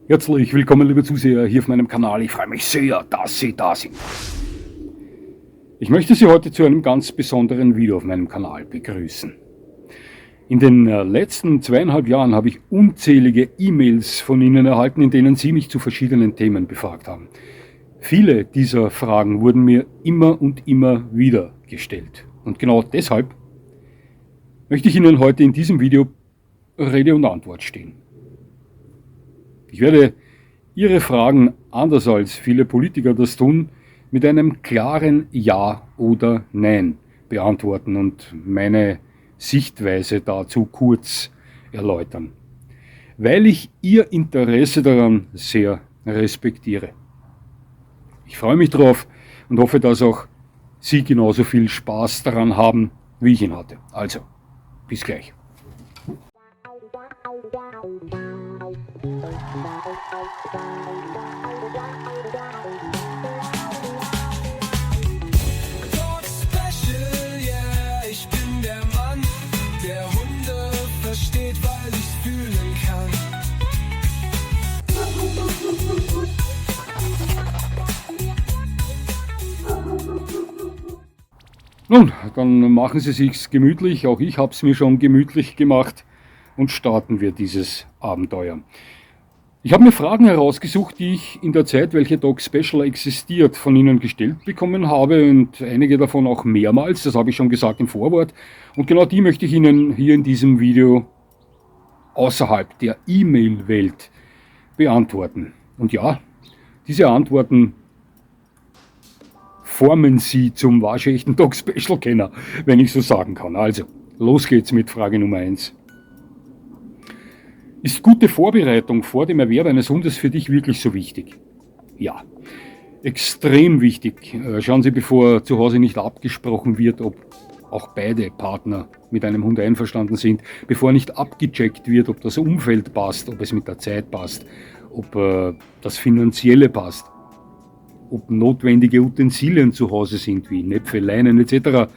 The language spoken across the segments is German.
Herzlich willkommen, liebe Zuseher, hier auf meinem Kanal. Ich freue mich sehr, dass Sie da sind. Ich möchte Sie heute zu einem ganz besonderen Video auf meinem Kanal begrüßen. In den letzten 2,5 Jahren habe ich unzählige E-Mails von Ihnen erhalten, in denen Sie mich zu verschiedenen Themen befragt haben. Viele dieser Fragen wurden mir immer und immer wieder gestellt. Und genau deshalb möchte ich Ihnen heute in diesem Video Rede und Antwort stehen. Ich werde Ihre Fragen, anders als viele Politiker das tun, mit einem klaren Ja oder Nein beantworten und meine Sichtweise dazu kurz erläutern, weil ich Ihr Interesse daran sehr respektiere. Ich freue mich drauf und hoffe, dass auch Sie genauso viel Spaß daran haben, wie ich ihn hatte. Also, bis gleich. Dog Special, yeah, ich bin der Mann, der Hunde versteht, weil ich's fühlen kann. Nun, dann machen Sie sich's gemütlich, auch ich habe es mir schon gemütlich gemacht und starten wir dieses Abenteuer. Ich habe mir Fragen herausgesucht, die ich in der Zeit, welche Dog Special existiert, von Ihnen gestellt bekommen habe und einige davon auch mehrmals, das habe ich schon gesagt im Vorwort. Und genau die möchte ich Ihnen hier in diesem Video außerhalb der E-Mail-Welt beantworten. Und ja, diese Antworten formen Sie zum waschechten Dog Special-Kenner, wenn ich so sagen kann. Also, los geht's mit Frage Nummer 1. Ist gute Vorbereitung vor dem Erwerb eines Hundes für dich wirklich so wichtig? Ja, extrem wichtig. Schauen Sie, bevor zu Hause nicht abgesprochen wird, ob auch beide Partner mit einem Hund einverstanden sind, bevor nicht abgecheckt wird, ob das Umfeld passt, ob es mit der Zeit passt, ob das Finanzielle passt, ob notwendige Utensilien zu Hause sind, wie Näpfe, Leinen etc.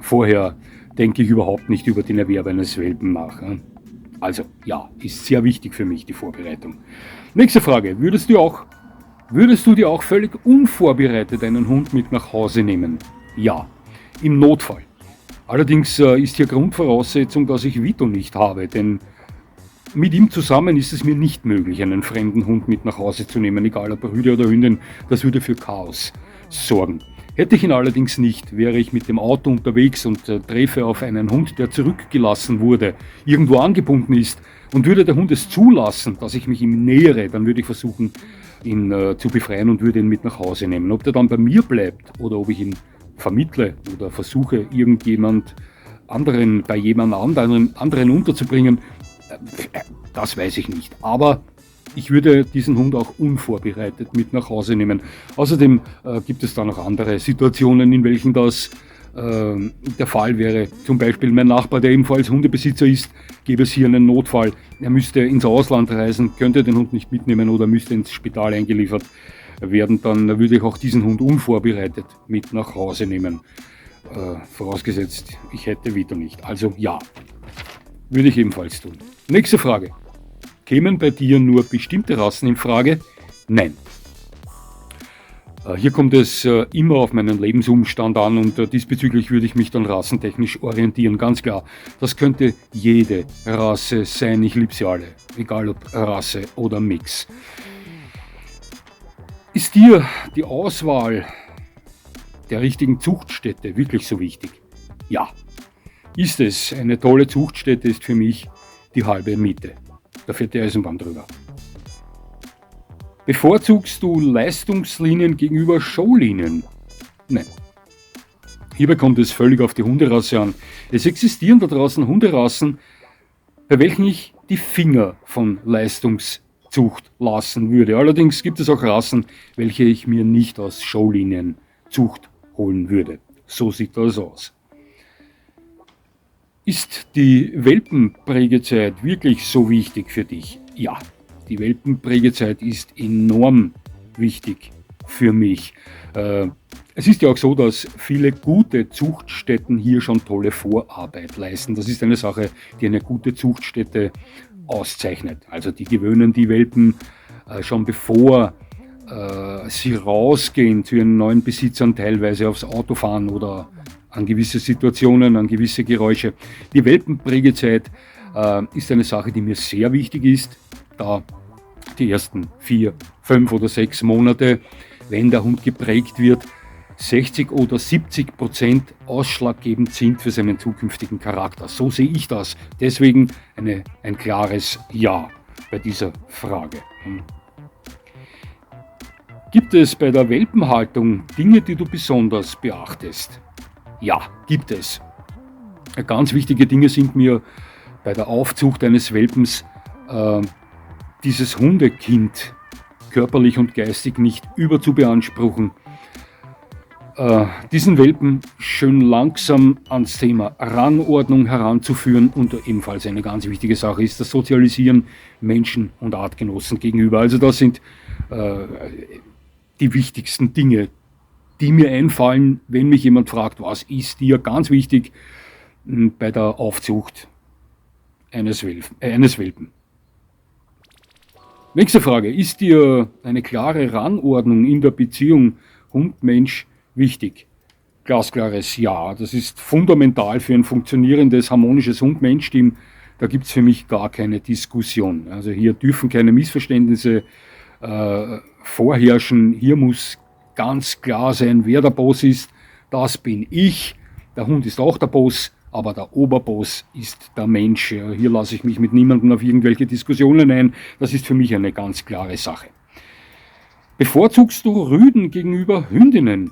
Vorher denke ich überhaupt nicht über den Erwerb eines Welpen nach. Also ja, ist sehr wichtig für mich, die Vorbereitung. Nächste Frage, würdest du dir auch völlig unvorbereitet einen Hund mit nach Hause nehmen? Ja, im Notfall. Allerdings ist hier Grundvoraussetzung, dass ich Vito nicht habe, denn mit ihm zusammen ist es mir nicht möglich, einen fremden Hund mit nach Hause zu nehmen, egal ob Rüde oder Hündin, das würde für Chaos sorgen. Hätte ich ihn allerdings nicht, wäre ich mit dem Auto unterwegs und treffe auf einen Hund, der zurückgelassen wurde, irgendwo angebunden ist, und würde der Hund es zulassen, dass ich mich ihm nähere, dann würde ich versuchen, ihn zu befreien und würde ihn mit nach Hause nehmen. Ob der dann bei mir bleibt oder ob ich ihn vermittle oder versuche, bei jemand anderen unterzubringen, das weiß ich nicht. Aber ich würde diesen Hund auch unvorbereitet mit nach Hause nehmen. Außerdem gibt es da noch andere Situationen, in welchen das der Fall wäre. Zum Beispiel mein Nachbar, der ebenfalls Hundebesitzer ist, gäbe es hier einen Notfall. Er müsste ins Ausland reisen, könnte den Hund nicht mitnehmen oder müsste ins Spital eingeliefert werden. Dann würde ich auch diesen Hund unvorbereitet mit nach Hause nehmen. Vorausgesetzt, ich hätte Vito nicht. Also ja, würde ich ebenfalls tun. Nächste Frage. Kämen bei dir nur bestimmte Rassen in Frage? Nein. Hier kommt es immer auf meinen Lebensumstand an und diesbezüglich würde ich mich dann rassentechnisch orientieren. Ganz klar, das könnte jede Rasse sein. Ich liebe sie alle, egal ob Rasse oder Mix. Ist dir die Auswahl der richtigen Zuchtstätte wirklich so wichtig? Ja, ist es. Eine tolle Zuchtstätte ist für mich die halbe Miete. Da fährt die Eisenbahn drüber. Bevorzugst du Leistungslinien gegenüber Showlinien? Nein. Hierbei kommt es völlig auf die Hunderasse an. Es existieren da draußen Hunderassen, bei welchen ich die Finger von Leistungszucht lassen würde. Allerdings gibt es auch Rassen, welche ich mir nicht aus Showlinien Zucht holen würde. So sieht das aus. Ist die Welpenprägezeit wirklich so wichtig für dich? Ja, die Welpenprägezeit ist enorm wichtig für mich. Es ist ja auch so, dass viele gute Zuchtstätten hier schon tolle Vorarbeit leisten. Das ist eine Sache, die eine gute Zuchtstätte auszeichnet. Also die gewöhnen die Welpen schon bevor sie rausgehen zu ihren neuen Besitzern, teilweise aufs Auto fahren oder an gewisse Situationen, an gewisse Geräusche. Die Welpenprägezeit ist eine Sache, die mir sehr wichtig ist, da die ersten 4, 5 oder 6 Monate, wenn der Hund geprägt wird, 60 oder 70% ausschlaggebend sind für seinen zukünftigen Charakter. So sehe ich das. Deswegen ein klares Ja bei dieser Frage. Gibt es bei der Welpenhaltung Dinge, die du besonders beachtest? Ja, gibt es. Ganz wichtige Dinge sind mir bei der Aufzucht eines Welpens dieses Hundekind körperlich und geistig nicht überzubeanspruchen. Diesen Welpen schön langsam ans Thema Rangordnung heranzuführen und ebenfalls eine ganz wichtige Sache ist das Sozialisieren Menschen und Artgenossen gegenüber. Also das sind die wichtigsten Dinge, die mir einfallen, wenn mich jemand fragt, was ist dir ganz wichtig bei der Aufzucht eines Welpen. Nächste Frage, ist dir eine klare Rangordnung in der Beziehung Hund-Mensch wichtig? Glasklares Ja, das ist fundamental für ein funktionierendes, harmonisches Hund-Mensch-Team. Da gibt es für mich gar keine Diskussion. Also hier dürfen keine Missverständnisse vorherrschen. Hier muss ganz klar sein, wer der Boss ist. Das bin ich. Der Hund ist auch der Boss, aber der Oberboss ist der Mensch. Hier lasse ich mich mit niemandem auf irgendwelche Diskussionen ein. Das ist für mich eine ganz klare Sache. Bevorzugst du Rüden gegenüber Hündinnen?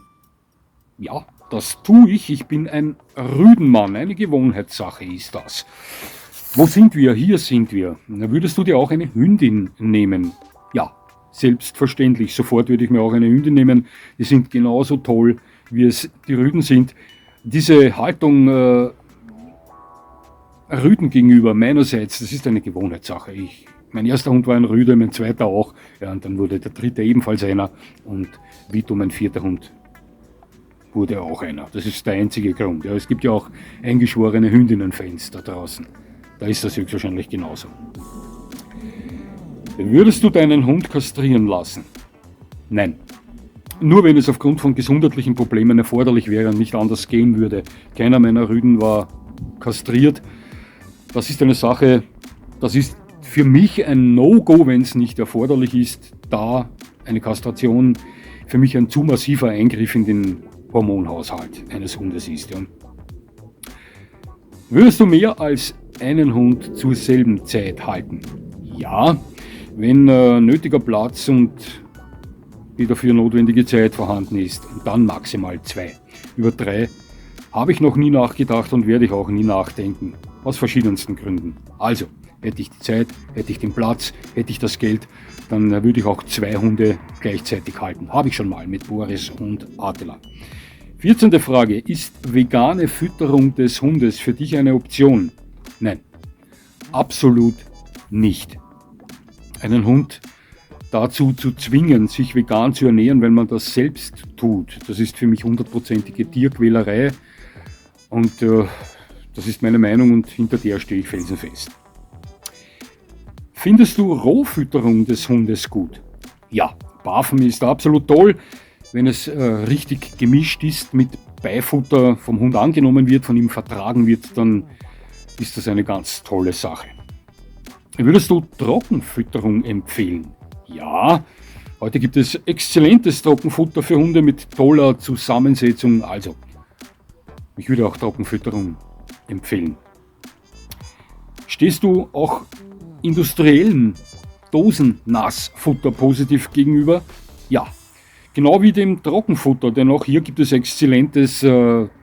Ja, das tue ich. Ich bin ein Rüdenmann. Eine Gewohnheitssache ist das. Wo sind wir? Hier sind wir. Würdest du dir auch eine Hündin nehmen? Ja, selbstverständlich. Sofort würde ich mir auch eine Hündin nehmen. Die sind genauso toll, wie es die Rüden sind. Diese Haltung Rüden gegenüber meinerseits, das ist eine Gewohnheitssache. Mein erster Hund war ein Rüde, mein zweiter auch. Ja, und dann wurde der dritte ebenfalls einer. Und Vito, mein vierter Hund, wurde auch einer. Das ist der einzige Grund. Ja, es gibt ja auch eingeschworene Hündinnen-Fans da draußen. Da ist das höchstwahrscheinlich genauso. Würdest du deinen Hund kastrieren lassen? Nein. Nur wenn es aufgrund von gesundheitlichen Problemen erforderlich wäre und nicht anders gehen würde. Keiner meiner Rüden war kastriert. Das ist eine Sache, das ist für mich ein No-Go, wenn es nicht erforderlich ist, da eine Kastration für mich ein zu massiver Eingriff in den Hormonhaushalt eines Hundes ist. Ja. Würdest du mehr als einen Hund zur selben Zeit halten? Ja, wenn nötiger Platz und die dafür notwendige Zeit vorhanden ist. Und dann maximal 2. Über 3 habe ich noch nie nachgedacht und werde ich auch nie nachdenken. Aus verschiedensten Gründen. Also, hätte ich die Zeit, hätte ich den Platz, hätte ich das Geld, dann würde ich auch 2 Hunde gleichzeitig halten. Habe ich schon mal mit Boris und Attila. 14. Frage. Ist vegane Fütterung des Hundes für dich eine Option? Nein, absolut nicht. Einen Hund dazu zu zwingen, sich vegan zu ernähren, wenn man das selbst tut, das ist für mich 100%ige Tierquälerei. Und das ist meine Meinung und hinter der stehe ich felsenfest. Findest du Rohfütterung des Hundes gut? Ja, Barfen ist absolut toll. Wenn es richtig gemischt ist, mit Beifutter vom Hund angenommen wird, von ihm vertragen wird, dann ist das eine ganz tolle Sache. Würdest du Trockenfütterung empfehlen? Ja, heute gibt es exzellentes Trockenfutter für Hunde mit toller Zusammensetzung. Also, ich würde auch Trockenfütterung empfehlen. Stehst du auch industriellen Dosennassfutter positiv gegenüber? Ja, genau wie dem Trockenfutter, denn auch hier gibt es exzellentes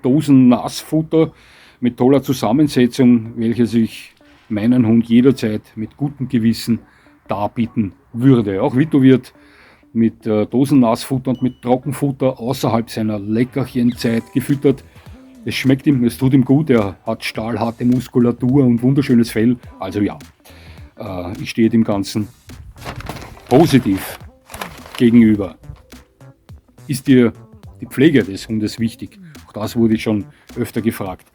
Dosennassfutter mit toller Zusammensetzung, welches ich meinen Hund jederzeit mit gutem Gewissen darbieten würde. Auch Vito wird mit Dosennassfutter und mit Trockenfutter außerhalb seiner Leckerchenzeit gefüttert. Es schmeckt ihm, es tut ihm gut, er hat stahlharte Muskulatur und wunderschönes Fell. Also ja, ich stehe dem Ganzen positiv gegenüber. Ist dir die Pflege des Hundes wichtig? Auch das wurde schon öfter gefragt.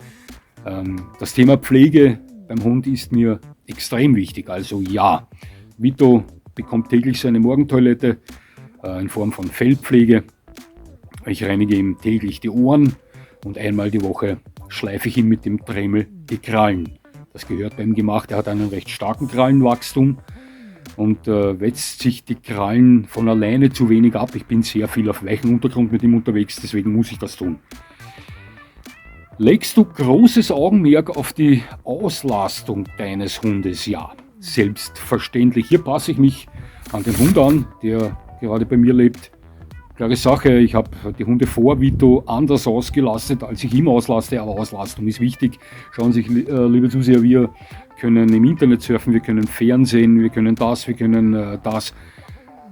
Das Thema Pflege beim Hund ist mir extrem wichtig. Also ja, Vito bekommt täglich seine Morgentoilette in Form von Fellpflege. Ich reinige ihm täglich die Ohren und einmal die Woche schleife ich ihm mit dem Dremel die Krallen. Das gehört bei ihm gemacht. Er hat einen recht starken Krallenwachstum und wetzt sich die Krallen von alleine zu wenig ab. Ich bin sehr viel auf weichem Untergrund mit ihm unterwegs, deswegen muss ich das tun. Legst du großes Augenmerk auf die Auslastung deines Hundes? Ja, selbstverständlich. Hier passe ich mich an den Hund an, der gerade bei mir lebt. Klare Sache, ich habe die Hunde vor Vito anders ausgelastet, als ich ihn auslaste, aber Auslastung ist wichtig. Schauen Sie sich, liebe Zuseher, wir können im Internet surfen, wir können Fernsehen, wir können das, das.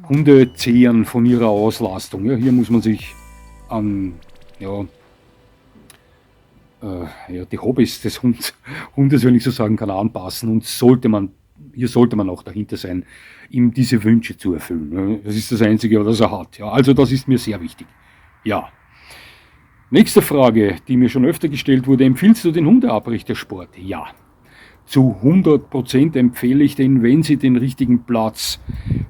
Hunde zehren von ihrer Auslastung. Ja, hier muss man sich an die Hobbys des Hundes, wenn ich so sagen kann, anpassen und hier sollte man auch dahinter sein, ihm diese Wünsche zu erfüllen. Das ist das Einzige, was er hat. Ja, also das ist mir sehr wichtig. Ja. Nächste Frage, die mir schon öfter gestellt wurde: Empfiehlst du den Hundeabrichtersport? Ja. Zu 100% empfehle ich den, wenn Sie den richtigen Platz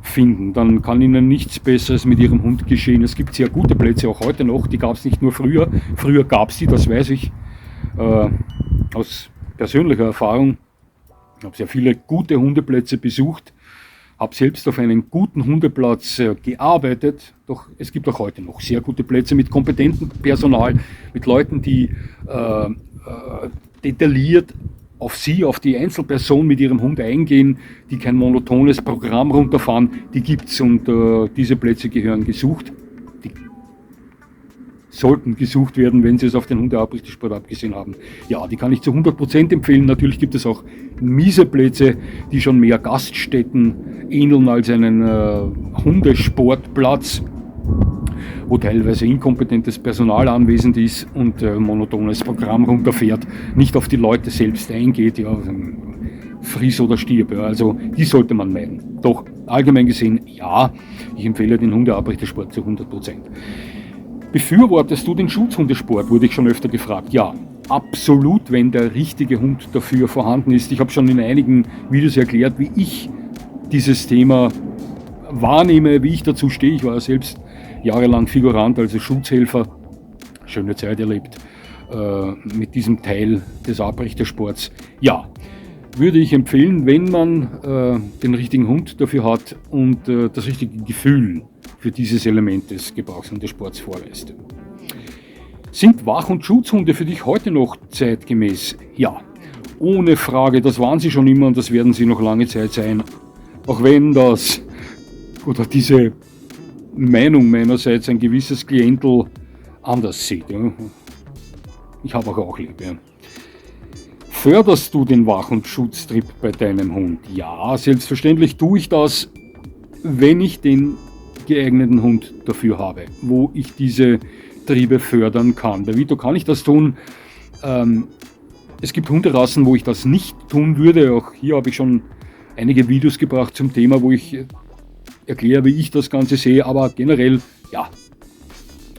finden. Dann kann Ihnen nichts Besseres mit Ihrem Hund geschehen. Es gibt sehr gute Plätze, auch heute noch. Die gab es nicht nur früher. Früher gab es die, das weiß ich aus persönlicher Erfahrung. Ich habe sehr viele gute Hundeplätze besucht, habe selbst auf einen guten Hundeplatz gearbeitet. Doch es gibt auch heute noch sehr gute Plätze mit kompetentem Personal, mit Leuten, die detailliert auf die Einzelperson mit ihrem Hund eingehen, die kein monotones Programm runterfahren. Die gibt es und diese Plätze gehören gesucht. Die sollten gesucht werden, wenn Sie es auf den Hundeabrichtersport abgesehen haben. Ja, die kann ich zu 100% empfehlen. Natürlich gibt es auch miese Plätze, die schon mehr Gaststätten ähneln als einen Hundesportplatz, wo teilweise inkompetentes Personal anwesend ist und monotones Programm runterfährt, nicht auf die Leute selbst eingeht, ja, friss oder stirb. Ja, also die sollte man meiden. Doch allgemein gesehen, ja, ich empfehle den Hundeabrichtersport zu 100%. Befürwortest du den Schutzhundesport, wurde ich schon öfter gefragt. Ja, absolut, wenn der richtige Hund dafür vorhanden ist. Ich habe schon in einigen Videos erklärt, wie ich dieses Thema wahrnehme, wie ich dazu stehe. Ich war ja selbst jahrelang Figurant, also Schutzhelfer, schöne Zeit erlebt mit diesem Teil des Abrichtersports. Ja, würde ich empfehlen, wenn man den richtigen Hund dafür hat und das richtige Gefühl für dieses Element des Gebrauchshundesports vorweist. Sind Wach- und Schutzhunde für dich heute noch zeitgemäß? Ja, ohne Frage, das waren sie schon immer und das werden sie noch lange Zeit sein. Auch wenn das oder diese Meinung meinerseits ein gewisses Klientel anders sieht. Ja. Ich habe auch lieb. Ja. Förderst du den Wach- und Schutztrieb bei deinem Hund? Ja, selbstverständlich tue ich das, wenn ich den geeigneten Hund dafür habe, wo ich diese Triebe fördern kann. Bei Vito kann ich das tun. Es gibt Hunderassen, wo ich das nicht tun würde. Auch hier habe ich schon einige Videos gebracht zum Thema, wo ich erkläre, wie ich das Ganze sehe. Aber generell, ja,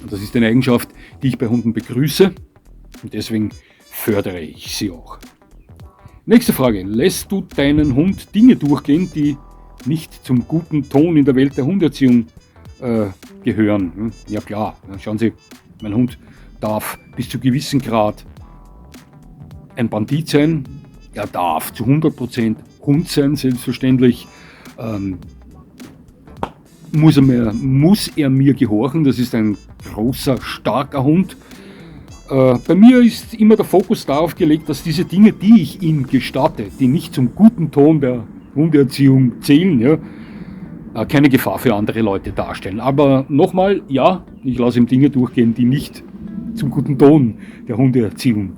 das ist eine Eigenschaft, die ich bei Hunden begrüße und deswegen fördere ich sie auch. Nächste Frage. Lässt du deinen Hund Dinge durchgehen, die nicht zum guten Ton in der Welt der Hundeerziehung gehören? Ja klar, schauen Sie, mein Hund darf bis zu gewissen Grad ein Bandit sein. Er darf zu 100% Hund sein, selbstverständlich. Muss er mir gehorchen, das ist ein großer, starker Hund. Bei mir ist immer der Fokus darauf gelegt, dass diese Dinge, die ich ihm gestatte, die nicht zum guten Ton der Hundeerziehung zählen, ja, keine Gefahr für andere Leute darstellen. Aber nochmal, ja, ich lasse ihm Dinge durchgehen, die nicht zum guten Ton der Hundeerziehung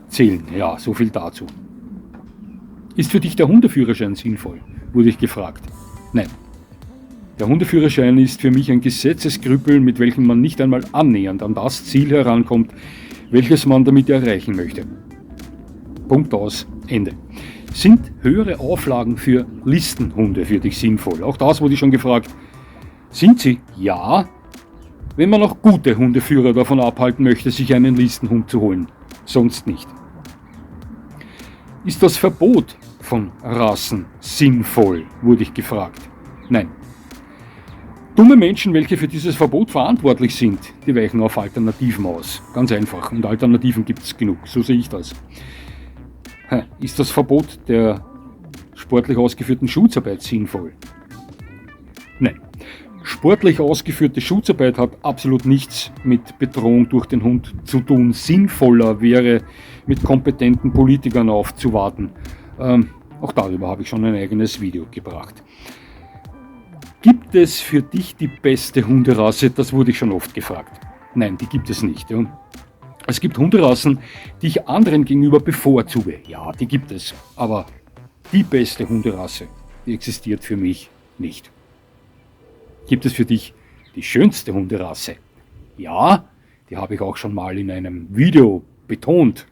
zählen. Ja, so viel dazu. Ist für dich der Hundeführerschein sinnvoll? Wurde ich gefragt. Nein. Der Hundeführerschein ist für mich ein Gesetzeskrüppel, mit welchem man nicht einmal annähernd an das Ziel herankommt, welches man damit erreichen möchte. Punkt aus, Ende. Sind höhere Auflagen für Listenhunde für dich sinnvoll? Auch das wurde ich schon gefragt. Sind sie? Ja, wenn man auch gute Hundeführer davon abhalten möchte, sich einen Listenhund zu holen. Sonst nicht. Ist das Verbot von Rassen sinnvoll, wurde ich gefragt. Nein. Dumme Menschen, welche für dieses Verbot verantwortlich sind, die weichen auf Alternativen aus. Ganz einfach. Und Alternativen gibt es genug. So sehe ich das. Ist das Verbot der sportlich ausgeführten Schutzarbeit sinnvoll? Nein. Sportlich ausgeführte Schutzarbeit hat absolut nichts mit Bedrohung durch den Hund zu tun. Sinnvoller wäre, mit kompetenten Politikern aufzuwarten. Auch darüber habe ich schon ein eigenes Video gebracht. Gibt es für dich die beste Hunderasse? Das wurde ich schon oft gefragt. Nein, die gibt es nicht. Ja. Es gibt Hunderassen, die ich anderen gegenüber bevorzuge. Ja, die gibt es. Aber die beste Hunderasse, die existiert für mich nicht. Gibt es für dich die schönste Hunderasse? Ja, die habe ich auch schon mal in einem Video betont.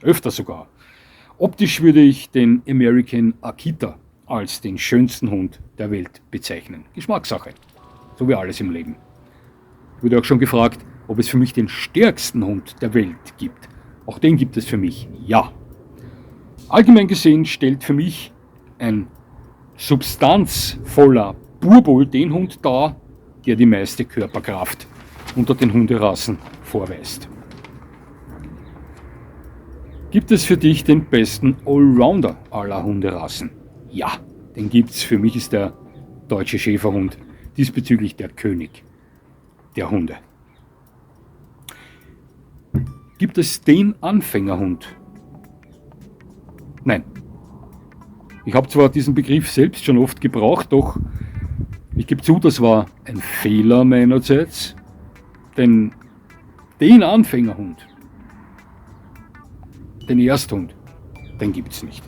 Öfter sogar. Optisch würde ich den American Akita als den schönsten Hund der Welt bezeichnen. Geschmackssache. So wie alles im Leben. Ich wurde auch schon gefragt, ob es für mich den stärksten Hund der Welt gibt. Auch den gibt es für mich. Ja. Allgemein gesehen stellt für mich ein substanzvoller Boerboel den Hund dar, der die meiste Körperkraft unter den Hunderassen vorweist. Gibt es für dich den besten Allrounder aller Hunderassen? Ja, den gibt's. Für mich ist der deutsche Schäferhund diesbezüglich der König der Hunde. Gibt es den Anfängerhund? Nein. Ich habe zwar diesen Begriff selbst schon oft gebraucht, doch ich gebe zu, das war ein Fehler meinerseits, denn den Anfängerhund, den Ersthund, den gibt's nicht.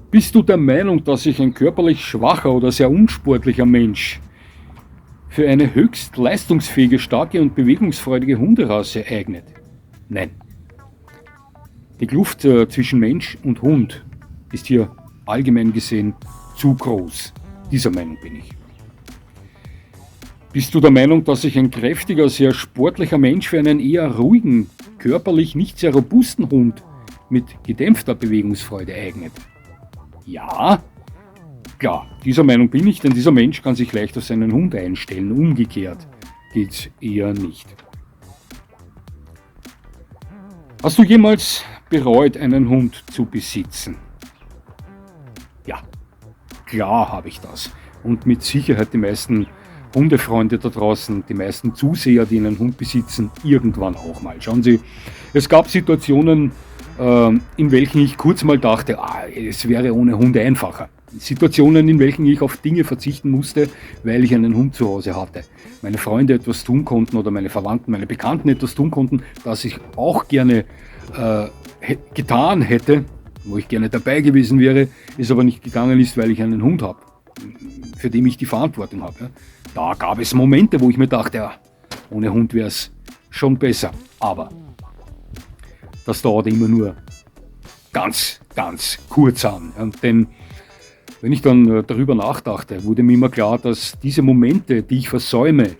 Bist du der Meinung, dass sich ein körperlich schwacher oder sehr unsportlicher Mensch für eine höchst leistungsfähige, starke und bewegungsfreudige Hunderasse eignet? Nein. Die Kluft zwischen Mensch und Hund ist hier allgemein gesehen zu groß. Dieser Meinung bin ich. Bist du der Meinung, dass sich ein kräftiger, sehr sportlicher Mensch für einen eher ruhigen, körperlich nicht sehr robusten Hund mit gedämpfter Bewegungsfreude eignet? Ja, klar, dieser Meinung bin ich, denn dieser Mensch kann sich leicht auf seinen Hund einstellen. Umgekehrt geht's eher nicht. Hast du jemals bereut, einen Hund zu besitzen? Ja, klar habe ich das. Und mit Sicherheit die meisten Hundefreunde da draußen, die meisten Zuseher, die einen Hund besitzen, irgendwann auch mal. Schauen Sie, es gab Situationen, in welchen ich kurz mal dachte, es wäre ohne Hunde einfacher. Situationen, in welchen ich auf Dinge verzichten musste, weil ich einen Hund zu Hause hatte. Meine Freunde etwas tun konnten oder meine Verwandten, meine Bekannten etwas tun konnten, das ich auch gerne getan hätte, wo ich gerne dabei gewesen wäre, es aber nicht gegangen ist, weil ich einen Hund habe, für den ich die Verantwortung habe. Da gab es Momente, wo ich mir dachte, ohne Hund wäre es schon besser. Aber das dauert immer nur ganz, ganz kurz an. Denn wenn ich dann darüber nachdachte, wurde mir immer klar, dass diese Momente, die ich versäume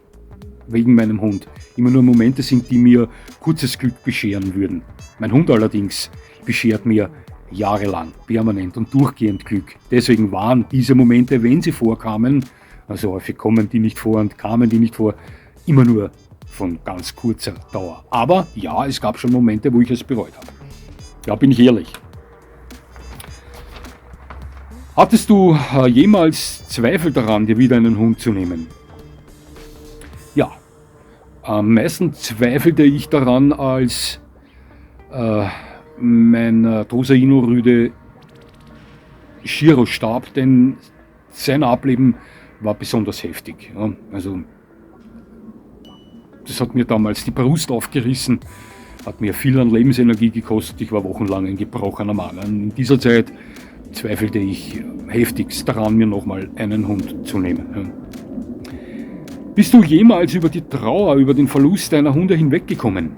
wegen meinem Hund, immer nur Momente sind, die mir kurzes Glück bescheren würden. Mein Hund allerdings beschert mir jahrelang, permanent und durchgehend Glück. Deswegen waren diese Momente, wenn sie vorkamen, also häufig kommen die nicht vor und kamen die nicht vor, immer nur von ganz kurzer Dauer. Aber ja, es gab schon Momente, wo ich es bereut habe. Ja, bin ich ehrlich. Hattest du jemals Zweifel daran, dir wieder einen Hund zu nehmen? Ja, am meisten zweifelte ich daran, als mein Tosa Inu Rüde Shiro starb, denn sein Ableben war besonders heftig. Ja, also das hat mir damals die Brust aufgerissen, hat mir viel an Lebensenergie gekostet. Ich war wochenlang ein gebrochener Mann. In dieser Zeit zweifelte ich heftigst daran, mir nochmal einen Hund zu nehmen. Bist du jemals über die Trauer, über den Verlust deiner Hunde hinweggekommen?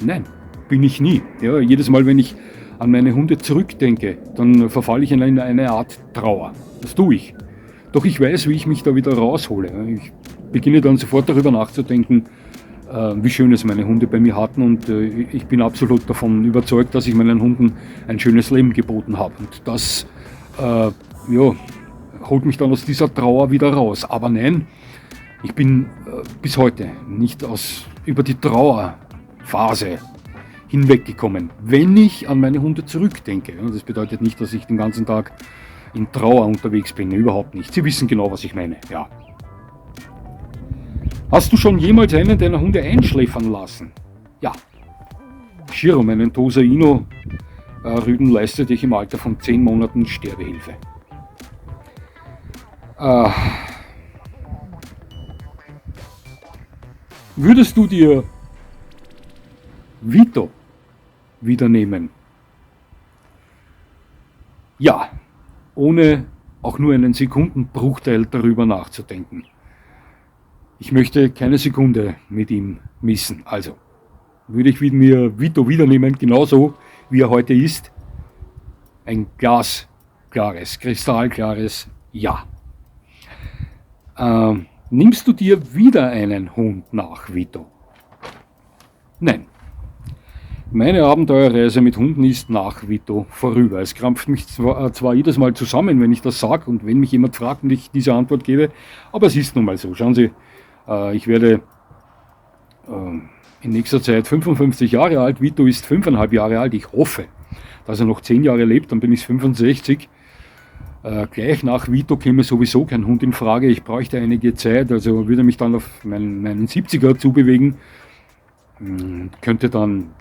Nein, bin ich nie. Ja, jedes Mal, wenn ich an meine Hunde zurückdenke, dann verfalle ich in eine Art Trauer. Das tue ich. Doch ich weiß, wie ich mich da wieder raushole. Ich beginne dann sofort darüber nachzudenken, wie schön es meine Hunde bei mir hatten, und ich bin absolut davon überzeugt, dass ich meinen Hunden ein schönes Leben geboten habe, und das holt mich dann aus dieser Trauer wieder raus. Aber nein, ich bin bis heute nicht über die Trauerphase hinweggekommen, wenn ich an meine Hunde zurückdenke. Das bedeutet nicht, dass ich den ganzen Tag in Trauer unterwegs bin, überhaupt nicht. Sie wissen genau, was ich meine, ja. Hast du schon jemals einen deiner Hunde einschläfern lassen? Ja. Shiro, meinen Tosa Inu Rüden, leistete ich im Alter von 10 Monaten Sterbehilfe. Würdest du dir Vito wieder nehmen? Ja, ohne auch nur einen Sekundenbruchteil darüber nachzudenken. Ich möchte keine Sekunde mit ihm missen. Also würde ich mir Vito wieder nehmen, genauso wie er heute ist. Ein glasklares, kristallklares Ja. Nimmst du dir wieder einen Hund nach, Vito? Nein. Meine Abenteuerreise mit Hunden ist nach Vito vorüber. Es krampft mich zwar jedes Mal zusammen, wenn ich das sage und wenn mich jemand fragt und ich diese Antwort gebe, aber es ist nun mal so. Schauen Sie, ich werde in nächster Zeit 55 Jahre alt, Vito ist 5,5 Jahre alt. Ich hoffe, dass er noch 10 Jahre lebt, dann bin ich 65. Gleich nach Vito käme sowieso kein Hund in Frage. Ich bräuchte einige Zeit, also würde mich dann auf meinen 70er zubewegen, könnte dann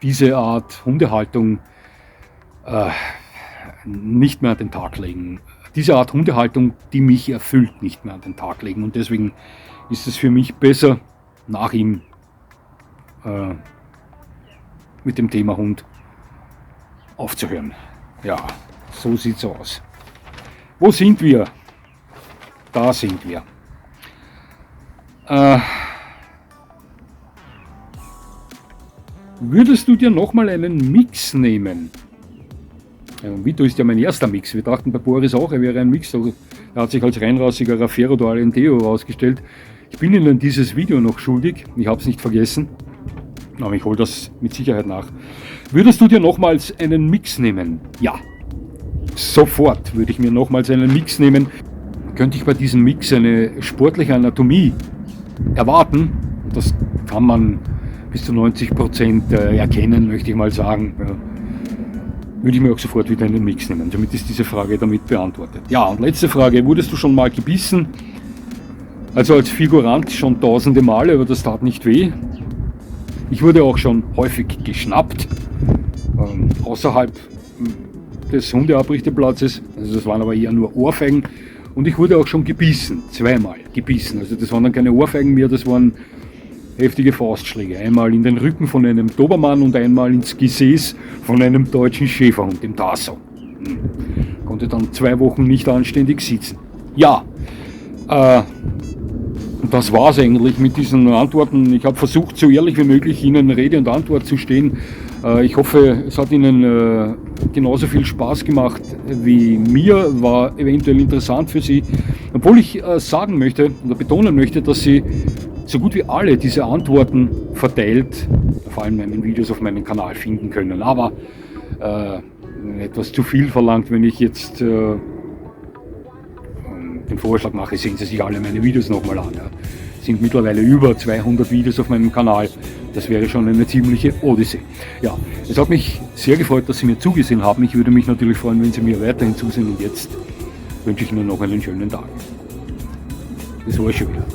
diese Art Hundehaltung nicht mehr an den Tag legen. Diese Art Hundehaltung, die mich erfüllt, nicht mehr an den Tag legen. Und deswegen ist es für mich besser, nach ihm mit dem Thema Hund aufzuhören. Ja, so sieht's aus. Wo sind wir? Da sind wir. Würdest du dir nochmal einen Mix nehmen? Vito ist ja mein erster Mix. Wir dachten bei Boris auch, er wäre ein Mix. Er hat sich als reinrassiger Raffero do Alentejo herausgestellt. Ich bin Ihnen dieses Video noch schuldig. Ich habe es nicht vergessen. Aber ich hole das mit Sicherheit nach. Würdest du dir nochmals einen Mix nehmen? Ja. Sofort würde ich mir nochmals einen Mix nehmen. Könnte ich bei diesem Mix eine sportliche Anatomie erwarten? Das kann man bis zu 90% erkennen, möchte ich mal sagen. Ja. Würde ich mir auch sofort wieder einen Mix nehmen. Damit ist diese Frage damit beantwortet. Ja, und letzte Frage. Wurdest du schon mal gebissen? Also als Figurant schon tausende Male, aber das tat nicht weh. Ich wurde auch schon häufig geschnappt. Außerhalb des Hundeabrichteplatzes. Also das waren aber eher nur Ohrfeigen. Und ich wurde auch schon gebissen. 2-mal gebissen. Also das waren dann keine Ohrfeigen mehr, das waren heftige Faustschläge. Einmal in den Rücken von einem Dobermann und einmal ins Gesäß von einem deutschen Schäferhund, dem Tasso. Konnte dann 2 Wochen nicht anständig sitzen. Ja, und das war's eigentlich mit diesen Antworten. Ich habe versucht, so ehrlich wie möglich Ihnen Rede und Antwort zu stehen. Ich hoffe, es hat Ihnen genauso viel Spaß gemacht wie mir, war eventuell interessant für Sie. Obwohl ich sagen möchte oder betonen möchte, dass Sie so gut wie alle diese Antworten verteilt, vor allem in den Videos auf meinem Kanal finden können. Aber etwas zu viel verlangt, wenn ich jetzt den Vorschlag mache, sehen Sie sich alle meine Videos nochmal an. Ja. Es sind mittlerweile über 200 Videos auf meinem Kanal. Das wäre schon eine ziemliche Odyssee. Ja, es hat mich sehr gefreut, dass Sie mir zugesehen haben. Ich würde mich natürlich freuen, wenn Sie mir weiterhin zusehen. Und jetzt wünsche ich Ihnen noch einen schönen Tag. Das war schon wieder.